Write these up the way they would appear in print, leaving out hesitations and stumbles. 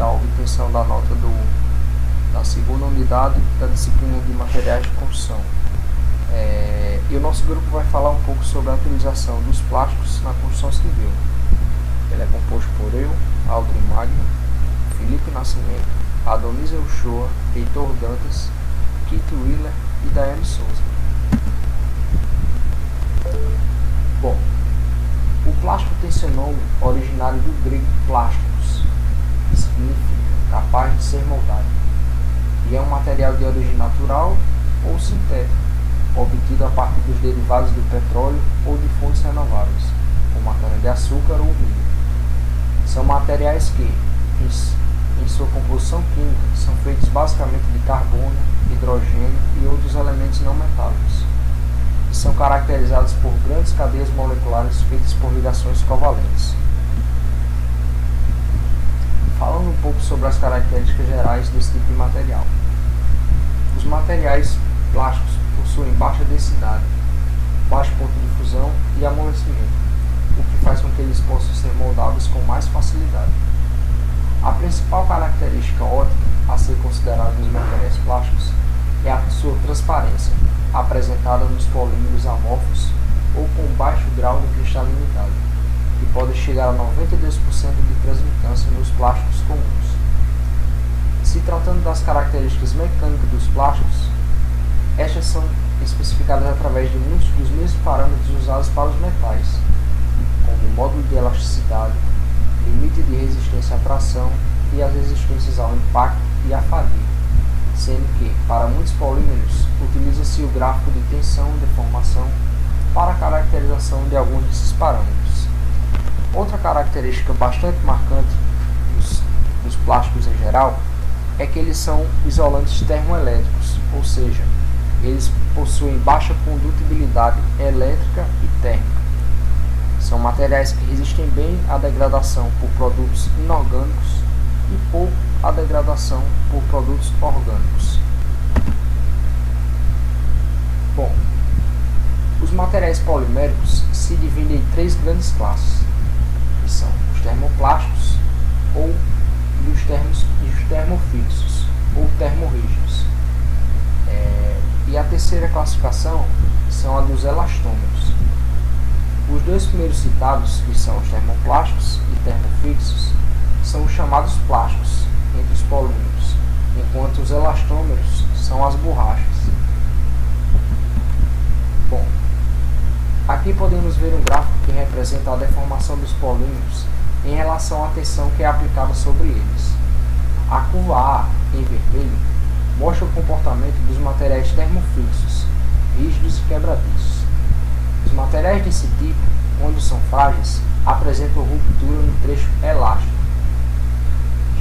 a obtenção da nota da segunda unidade da disciplina de materiais de construção. E o nosso grupo vai falar um pouco sobre a utilização dos plásticos na construção civil. Ele é composto por eu, Aldrin Magno, Felipe Nascimento, Adonizia Uchoa, Heitor Dantas, Kit Willer e Daiane Souza. Bom, o plástico tem seu nome originário do grego plásticos, que significa capaz de ser moldado, e é um material de origem natural ou sintético, obtido a partir dos derivados do petróleo ou de fontes renováveis, como a cana-de-açúcar ou o milho. São materiais que, em sua composição química, são feitos basicamente de carbono, hidrogênio e outros elementos não metálicos, e são caracterizados por grandes cadeias moleculares feitas por ligações covalentes. Falando um pouco sobre as características gerais desse tipo de material. Os materiais plásticos possuem baixa densidade, baixo ponto de fusão e amolecimento, o que faz com que eles possam ser moldáveis com mais facilidade. A principal característica ótica a ser considerada nos materiais plásticos é a sua transparência, apresentada nos polímeros amorfos ou com baixo grau de cristalinidade, que pode chegar a 92% de transmitância nos plásticos comuns. Se tratando das características mecânicas dos plásticos, estas são especificadas através de muitos dos mesmos parâmetros usados para os metais, como o módulo de elasticidade, limite de resistência à tração e as resistências ao impacto e à fadiga, sendo que, para muitos polímeros, utiliza-se o gráfico de tensão e deformação para a caracterização de alguns desses parâmetros. Outra característica bastante marcante dos plásticos em geral é que eles são isolantes termoelétricos, ou seja, eles possuem baixa condutibilidade elétrica e térmica. São materiais que resistem bem à degradação por produtos inorgânicos e pouco à degradação por produtos orgânicos. Bom, os materiais poliméricos se dividem em três grandes classes, que são os termoplásticos e os termofixos ou termorrígidos. E a terceira classificação são a dos elastômeros. Os dois primeiros citados, que são os termoplásticos e termofixos, são os chamados plásticos entre os polímeros, enquanto os elastômeros são as borrachas. Bom, aqui podemos ver um gráfico que representa a deformação dos polímeros em relação à tensão que é aplicada sobre eles. A curva A, em vermelho, mostra o comportamento dos materiais termofixos, rígidos e quebradiços. Os materiais desse tipo, quando são frágeis, apresentam ruptura no trecho elástico.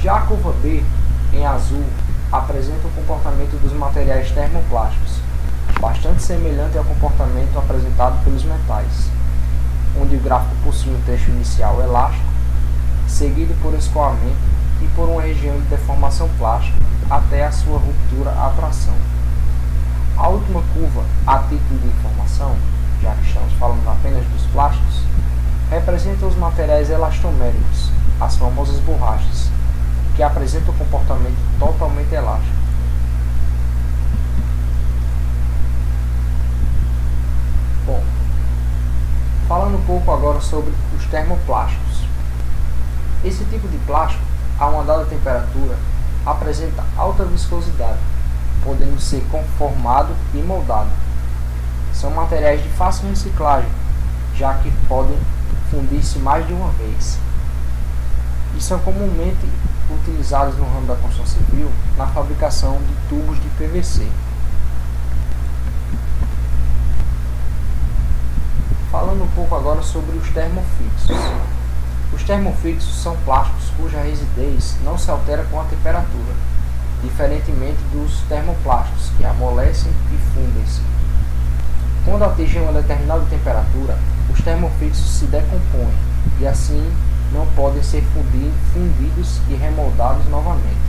Já a curva B, em azul, apresenta o comportamento dos materiais termoplásticos, bastante semelhante ao comportamento apresentado pelos metais, onde o gráfico possui um trecho inicial elástico, seguido por escoamento e por uma região de deformação plástica até a sua ruptura à tração. A última curva, a título de informação, já que estamos falando apenas dos plásticos, representa os materiais elastoméricos, as famosas borrachas, que apresentam um comportamento totalmente elástico. Bom, falando um pouco agora sobre os termoplásticos. Esse tipo de plástico, a uma dada temperatura, apresenta alta viscosidade, podendo ser conformado e moldado. São materiais de fácil reciclagem, já que podem fundir-se mais de uma vez. E são comumente utilizados no ramo da construção civil na fabricação de tubos de PVC. Falando um pouco agora sobre os termofixos. Os termofixos são plásticos cuja rigidez não se altera com a temperatura, diferentemente dos termoplásticos, que amolecem e fundem-se. Quando atingem uma determinada temperatura, os termofixos se decompõem e assim não podem ser fundidos e remoldados novamente.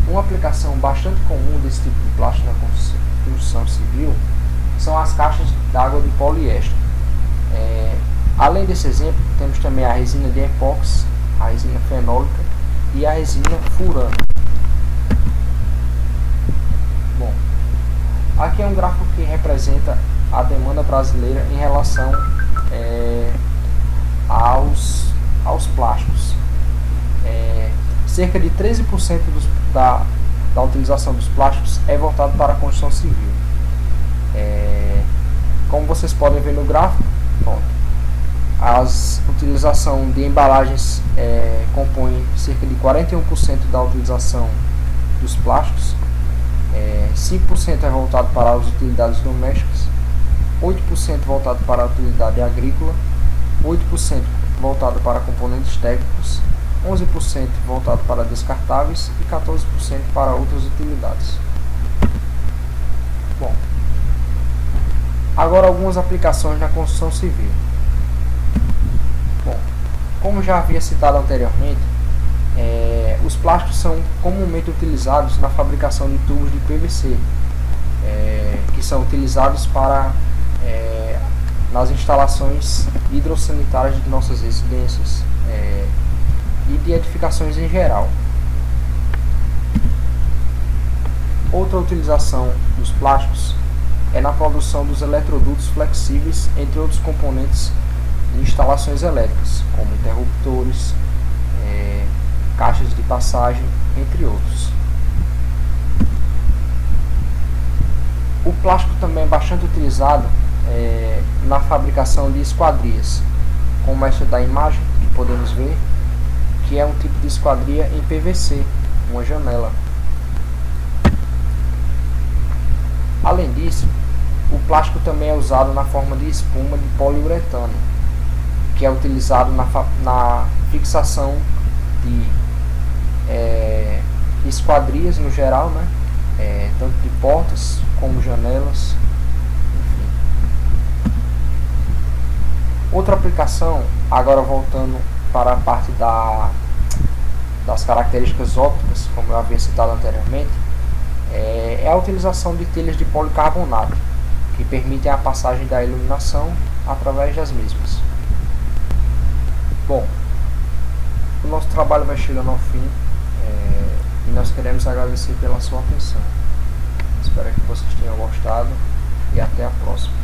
Uma aplicação bastante comum desse tipo de plástico na construção civil são as caixas d'água de poliéster. Além desse exemplo, temos também a resina de epóxi, a resina fenólica e a resina furana. Bom, aqui é um gráfico que representa a demanda brasileira em relação aos plásticos. Cerca de 13% da utilização dos plásticos é voltado para a construção civil. Como vocês podem ver no gráfico, a utilização de embalagens compõe cerca de 41% da utilização dos plásticos, 5% é voltado para as utilidades domésticas, 8% voltado para a utilidade agrícola, 8% voltado para componentes técnicos, 11% voltado para descartáveis e 14% para outras utilidades. Bom, agora algumas aplicações na construção civil. Bom, como já havia citado anteriormente, os plásticos são comumente utilizados na fabricação de tubos de PVC, que são utilizados nas instalações hidrossanitárias de nossas residências e de edificações em geral. Outra utilização dos plásticos é na produção dos eletrodutos flexíveis, entre outros componentes de instalações elétricas, como interruptores, caixas de passagem, entre outros. O plástico também é bastante utilizado na fabricação de esquadrias, como esta da imagem que podemos ver, que é um tipo de esquadria em PVC, uma janela. Além disso, o plástico também é usado na forma de espuma de poliuretano, que é utilizado na fixação de esquadrias no geral, tanto de portas como janelas, enfim. Outra aplicação, agora voltando para a parte das características ópticas, como eu havia citado anteriormente, é a utilização de telhas de policarbonato, que permitem a passagem da iluminação através das mesmas. Bom, o nosso trabalho vai chegando ao fim e nós queremos agradecer pela sua atenção. Espero que vocês tenham gostado e até a próxima.